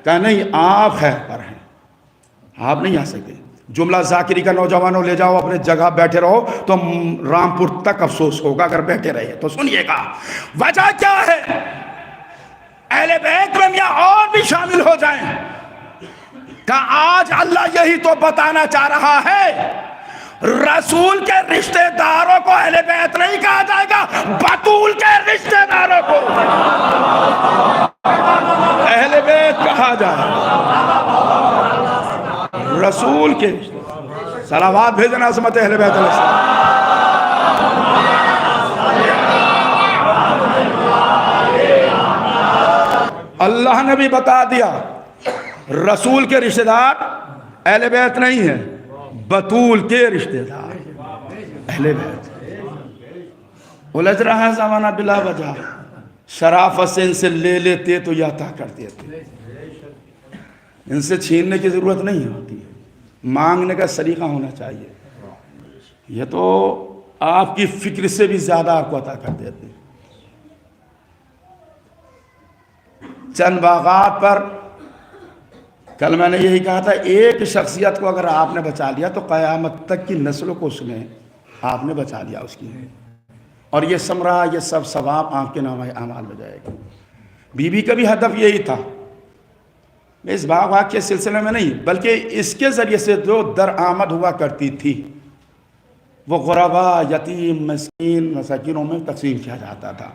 کہا نہیں آپ خیر پر ہیں، آپ نہیں آ سکتے۔ جملہ ذاکری کا نوجوانوں لے جاؤ اپنے جگہ بیٹھے رہو تو رامپور تک افسوس ہوگا اگر بیٹھے رہے تو۔ سنیے گا وجہ کیا ہے، اہل بیت میں میاں اور بھی شامل ہو جائیں کہ آج اللہ یہی تو بتانا چاہ رہا ہے رسول کے رشتہ داروں کو اہل بیت نہیں کہا جائے گا، بطول کے رشتہ داروں کو اہل بیت کہا جائے گا، رسول کے صلوات بھیجنا عظمت اہل بیت علیہ السلام۔ اللہ نے بھی بتا دیا رسول کے رشتہ دار اہل بیت نہیں ہیں، بطول کے رشتہ دار اہل بیت۔ الجھ رہا ہے زمانہ بلا وجہ، شرافت سے ان سے لے لیتے تو یہ عطا کر دیتے، ان سے چھیننے کی ضرورت نہیں ہوتی، مانگنے کا سلیقہ ہونا چاہیے، یہ تو آپ کی فکر سے بھی زیادہ آپ کو عطا کر دیتے۔ چند باغات پر کل میں نے یہی کہا تھا، ایک شخصیت کو اگر آپ نے بچا لیا تو قیامت تک کی نسلوں کو اس نے آپ نے بچا لیا اس کی، اور یہ ثمرہ یہ سب ثواب آپ کے نامہ اعمال میں جائے گا۔ بی بی کا بھی ہدف یہی تھا، اس باغ کے سلسلے میں نہیں بلکہ اس کے ذریعے سے جو درآمد ہوا کرتی تھی وہ غربا، یتیم، مسکین، مساکینوں میں تقسیم کیا جاتا تھا۔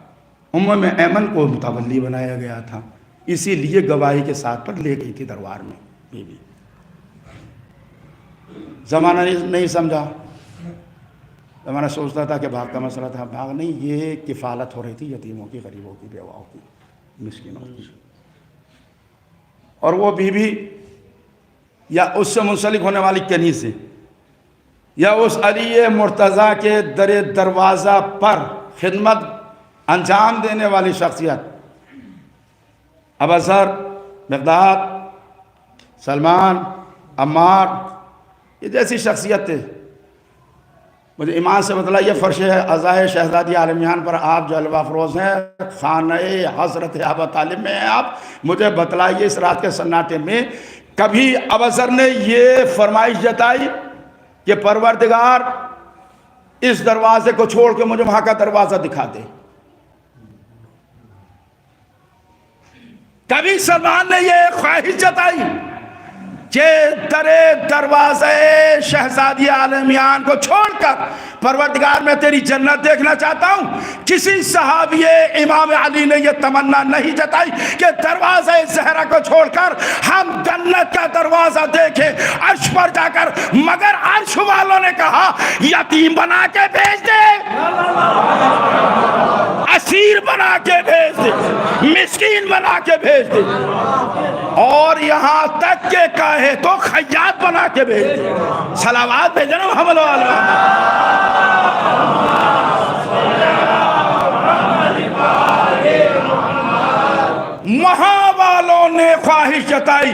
میں ایمن کو متولی بنایا گیا تھا، اسی لیے گواہی کے ساتھ پر لے گئی تھی دربار میں بی بی۔ زمانہ نہیں سمجھا، زمانہ سوچتا تھا کہ باغ کا مسئلہ تھا، باغ نہیں، یہ کفالت ہو رہی تھی یتیموں کی، غریبوں کی، بیواؤں کی، مسکینوں کی۔ اور وہ بی بی یا اس سے منسلک ہونے والی کنیزیں یا اس علی مرتضیٰ کے دروازہ پر خدمت انجام دینے والی شخصیت، ابوذر، مقداد، سلمان، عمار، یہ جیسی شخصیت تھے۔ مجھے ایمان سے بتلائیے فرش عزائے شہزادی عالمیان پر آپ جلوہ افروز ہیں، خانہ حضرت ابا طالب میں ہیں آپ، مجھے بتلائیے اس رات کے سناٹے میں کبھی ابوذر نے یہ فرمائش جتائی کہ پروردگار اس دروازے کو چھوڑ کے مجھے وہاں کا دروازہ دکھا دے؟ کبھی سلمان نے یہ خواہش جتائی کہ دروازے شہزادی عالمیان کو چھوڑ کر پروردگار میں تیری جنت دیکھنا چاہتا ہوں؟ کسی صحابی امام علی نے یہ تمنا نہیں جتائی کہ دروازے زہرا کو چھوڑ کر ہم جنت کا دروازہ دیکھیں عرش پر جا کر، مگر عرش والوں نے کہا یتیم بنا کے بھیج دے، اسیر بنا کے بھیج دے، مسکین بنا کے بھیج دے، اور یہاں تک کہ کہے تو خیاط بنا کے بھیج دے۔ صلوات بھیجنا محمد وہاں والوں نے خواہش جتائی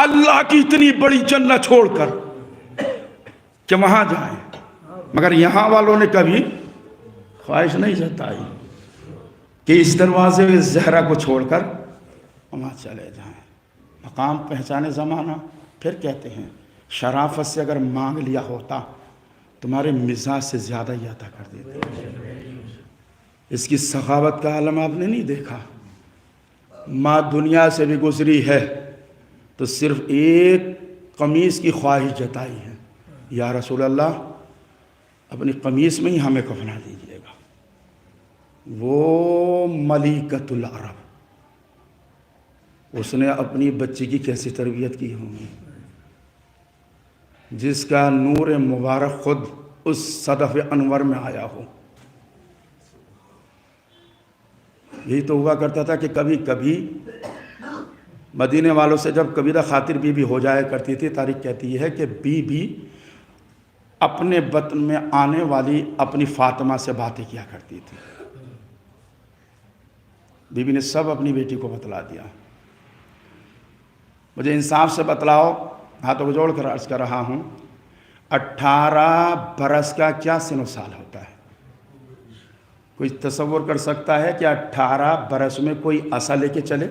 اللہ کی اتنی بڑی جنت چھوڑ کر کہ وہاں جائیں، مگر یہاں والوں نے کبھی خواہش نہیں جتائی کہ اس دروازے زہرا کو چھوڑ کر وہاں چلے جائیں۔ مقام پہچانے زمانہ، پھر کہتے ہیں شرافت سے اگر مانگ لیا ہوتا تمہارے مزاج سے زیادہ ہی عطا کر دیتے۔ اس کی سخاوت کا عالم آپ نے نہیں دیکھا، ماں دنیا سے بھی گزری ہے تو صرف ایک قمیص کی خواہش جتائی ہے، یا رسول اللہ اپنی قمیص میں ہی ہمیں کفنا دیجیے گا۔ وہ ملکۃ العرب، اس نے اپنی بچی کی کیسی تربیت کی ہوگی، جس کا نور مبارک خود اس صدف انور میں آیا ہو۔ یہی تو ہوا کرتا تھا کہ کبھی کبھی مدینے والوں سے جب کبیرہ خاطر بی بی ہو جایا کرتی تھی، تاریخ کہتی ہے کہ بی بی اپنے بطن میں آنے والی اپنی فاطمہ سے باتیں کیا کرتی تھی۔ بی بی نے سب اپنی بیٹی کو بتلا دیا۔ مجھے انصاف سے بتلاؤ، ہاتھوں کو جوڑ کر عرض کر رہا ہوں، 18 برس کا کیا سن و سال ہوتا ہے؟ کوئی تصور کر سکتا ہے کہ 18 برس میں کوئی عصا لے کے چلے؟